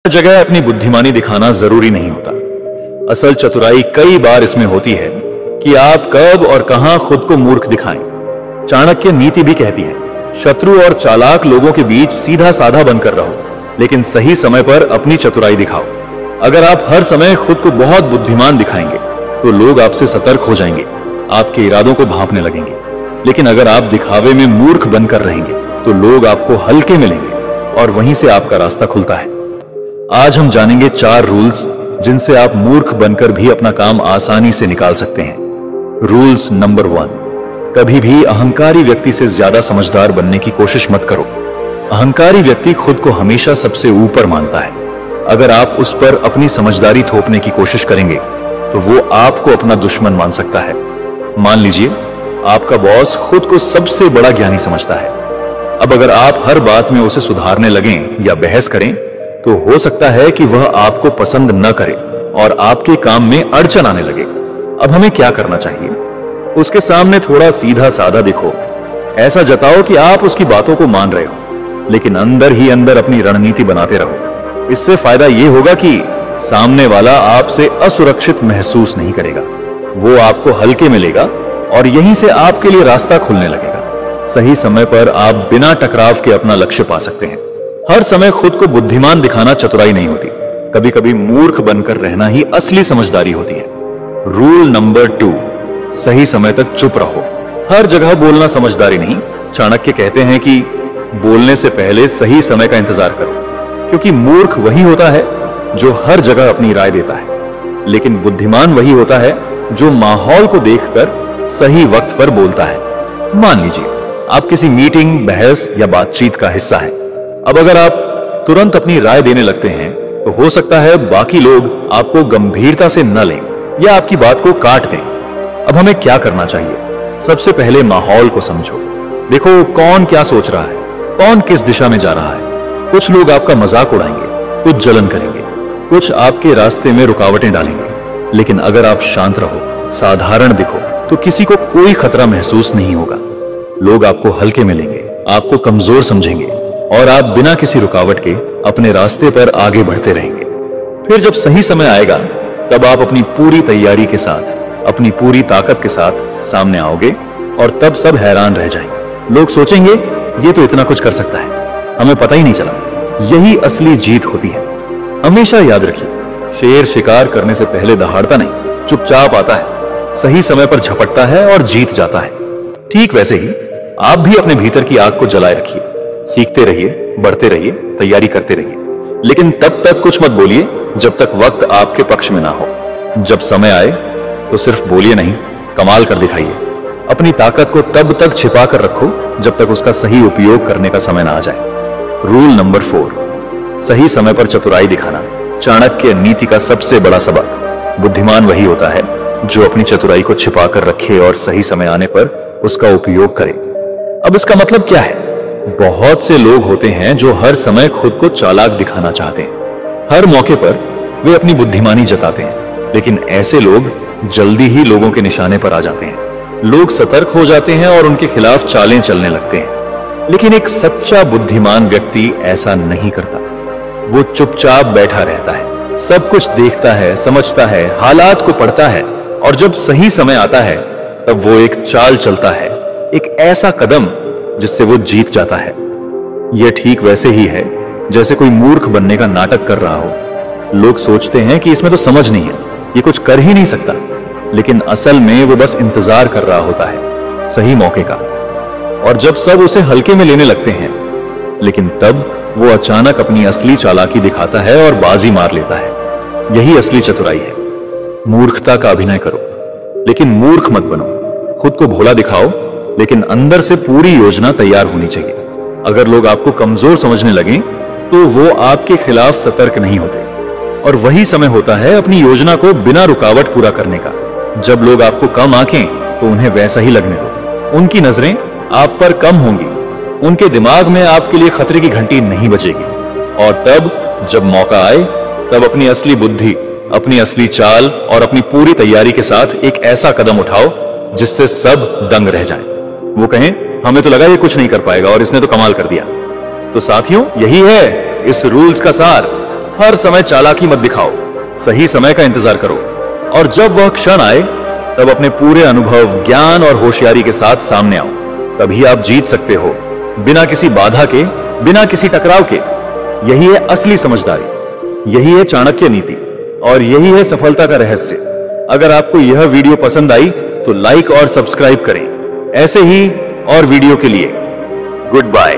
हर जगह अपनी बुद्धिमानी दिखाना जरूरी नहीं होता। असल चतुराई कई बार इसमें होती है कि आप कब और कहां खुद को मूर्ख दिखाएं। चाणक्य नीति भी कहती है, शत्रु और चालाक लोगों के बीच सीधा साधा बनकर रहो, लेकिन सही समय पर अपनी चतुराई दिखाओ। अगर आप हर समय खुद को बहुत बुद्धिमान दिखाएंगे तो लोग आपसे सतर्क हो जाएंगे, आपके इरादों को भांपने लगेंगे। लेकिन अगर आप दिखावे में मूर्ख बनकर रहेंगे तो लोग आपको हल्के मिलेंगे और वहीं से आपका रास्ता खुलता है। आज हम जानेंगे 4 रूल्स जिनसे आप मूर्ख बनकर भी अपना काम आसानी से निकाल सकते हैं। रूल्स नंबर 1, कभी भी अहंकारी व्यक्ति से ज्यादा समझदार बनने की कोशिश मत करो। अहंकारी व्यक्ति खुद को हमेशा सबसे ऊपर मानता है। अगर आप उस पर अपनी समझदारी थोपने की कोशिश करेंगे तो वो आपको अपना दुश्मन मान सकता है। मान लीजिए आपका बॉस खुद को सबसे बड़ा ज्ञानी समझता है। अब अगर आप हर बात में उसे सुधारने लगें या बहस करें तो हो सकता है कि वह आपको पसंद न करे और आपके काम में अड़चन आने लगे। अब हमें क्या करना चाहिए? उसके सामने थोड़ा सीधा साधा दिखो। ऐसा जताओ कि आप उसकी बातों को मान रहे हो, लेकिन अंदर ही अंदर अपनी रणनीति बनाते रहो। इससे फायदा यह होगा कि सामने वाला आपसे असुरक्षित महसूस नहीं करेगा, वो आपको हल्के मिलेगा और यहीं से आपके लिए रास्ता खुलने लगेगा। सही समय पर आप बिना टकराव के अपना लक्ष्य पा सकते हैं। हर समय खुद को बुद्धिमान दिखाना चतुराई नहीं होती, कभी कभी मूर्ख बनकर रहना ही असली समझदारी होती है। रूल नंबर 2, सही समय तक चुप रहो। हर जगह बोलना समझदारी नहीं। चाणक्य कहते हैं कि बोलने से पहले सही समय का इंतजार करो, क्योंकि मूर्ख वही होता है जो हर जगह अपनी राय देता है, लेकिन बुद्धिमान वही होता है जो माहौल को देखकर सही वक्त पर बोलता है। मान लीजिए आप किसी मीटिंग, बहस या बातचीत का हिस्सा हैं। अब अगर आप तुरंत अपनी राय देने लगते हैं तो हो सकता है बाकी लोग आपको गंभीरता से न लें या आपकी बात को काट दें। अब हमें क्या करना चाहिए? सबसे पहले माहौल को समझो। देखो कौन क्या सोच रहा है, कौन किस दिशा में जा रहा है। कुछ लोग आपका मजाक उड़ाएंगे, कुछ जलन करेंगे, कुछ आपके रास्ते में रुकावटें डालेंगे। लेकिन अगर आप शांत रहो, साधारण दिखो, तो किसी को कोई खतरा महसूस नहीं होगा। लोग आपको हल्के मिलेंगे, आपको कमजोर समझेंगे और आप बिना किसी रुकावट के अपने रास्ते पर आगे बढ़ते रहेंगे। फिर जब सही समय आएगा तब आप अपनी पूरी तैयारी के साथ, अपनी पूरी ताकत के साथ सामने आओगे और तब सब हैरान रह जाएंगे। लोग सोचेंगे ये तो इतना कुछ कर सकता है, हमें पता ही नहीं चला। यही असली जीत होती है। हमेशा याद रखिए, शेर शिकार करने से पहले दहाड़ता नहीं, चुपचाप आता है, सही समय पर झपटता है और जीत जाता है। ठीक वैसे ही आप भी अपने भीतर की आग को जलाए रखिए। सीखते रहिए, बढ़ते रहिए, तैयारी करते रहिए, लेकिन तब तक कुछ मत बोलिए जब तक वक्त आपके पक्ष में ना हो। जब समय आए तो सिर्फ बोलिए नहीं, कमाल कर दिखाइए। अपनी ताकत को तब तक छिपा कर रखो जब तक उसका सही उपयोग करने का समय ना आ जाए। रूल नंबर 4, सही समय पर चतुराई दिखाना। चाणक्य नीति का सबसे बड़ा सबक, बुद्धिमान वही होता है जो अपनी चतुराई को छिपा कर रखे और सही समय आने पर उसका उपयोग करे। अब इसका मतलब क्या है? बहुत से लोग होते हैं जो हर समय खुद को चालाक दिखाना चाहते हैं। हर मौके पर वे अपनी बुद्धिमानी जताते हैं, लेकिन ऐसे लोग जल्दी ही लोगों के निशाने पर आ जाते हैं। लोग सतर्क हो जाते हैं और उनके खिलाफ चालें चलने लगते हैं। लेकिन एक सच्चा बुद्धिमान व्यक्ति ऐसा नहीं करता। वो चुपचाप बैठा रहता है, सब कुछ देखता है, समझता है, हालात को पढ़ता है और जब सही समय आता है तब वो एक चाल चलता है, एक ऐसा कदम जिससे वो जीत जाता है। यह ठीक वैसे ही है जैसे कोई मूर्ख बनने का नाटक कर रहा हो। लोग सोचते हैं कि इसमें तो समझ नहीं है, ये कुछ कर ही नहीं सकता, लेकिन असल में वो बस इंतजार कर रहा होता है सही मौके का। और जब सब उसे हल्के में लेने लगते हैं, लेकिन तब वो अचानक अपनी असली चालाकी दिखाता है और बाजी मार लेता है। यही असली चतुराई है। मूर्खता का अभिनय करो लेकिन मूर्ख मत बनो। खुद को भोला दिखाओ लेकिन अंदर से पूरी योजना तैयार होनी चाहिए। अगर लोग आपको कमजोर समझने लगें तो वो आपके खिलाफ सतर्क नहीं होते, और वही समय होता है अपनी योजना को बिना रुकावट पूरा करने का। जब लोग आपको कम आंकें तो उन्हें वैसा ही लगने दो। उनकी नजरें आप पर कम होंगी, उनके दिमाग में आपके लिए खतरे की घंटी नहीं बजेगी। और तब जब मौका आए तब अपनी असली बुद्धि, अपनी असली चाल और अपनी पूरी तैयारी के साथ एक ऐसा कदम उठाओ जिससे सब दंग रह जाएं। वो कहें हमें तो लगा ये कुछ नहीं कर पाएगा और इसने तो कमाल कर दिया। तो साथियों, यही है इस रूल्स का सार। हर समय चालाकी मत दिखाओ, सही समय का इंतजार करो, और जब वह क्षण आए तब अपने पूरे अनुभव, ज्ञान और होशियारी के साथ सामने आओ। तभी आप जीत सकते हो, बिना किसी बाधा के, बिना किसी टकराव के। यही है असली समझदारी, यही है चाणक्य नीति, और यही है सफलता का रहस्य। अगर आपको यह वीडियो पसंद आई तो लाइक और सब्सक्राइब करें। ऐसे ही और वीडियो के लिए गुड बाय।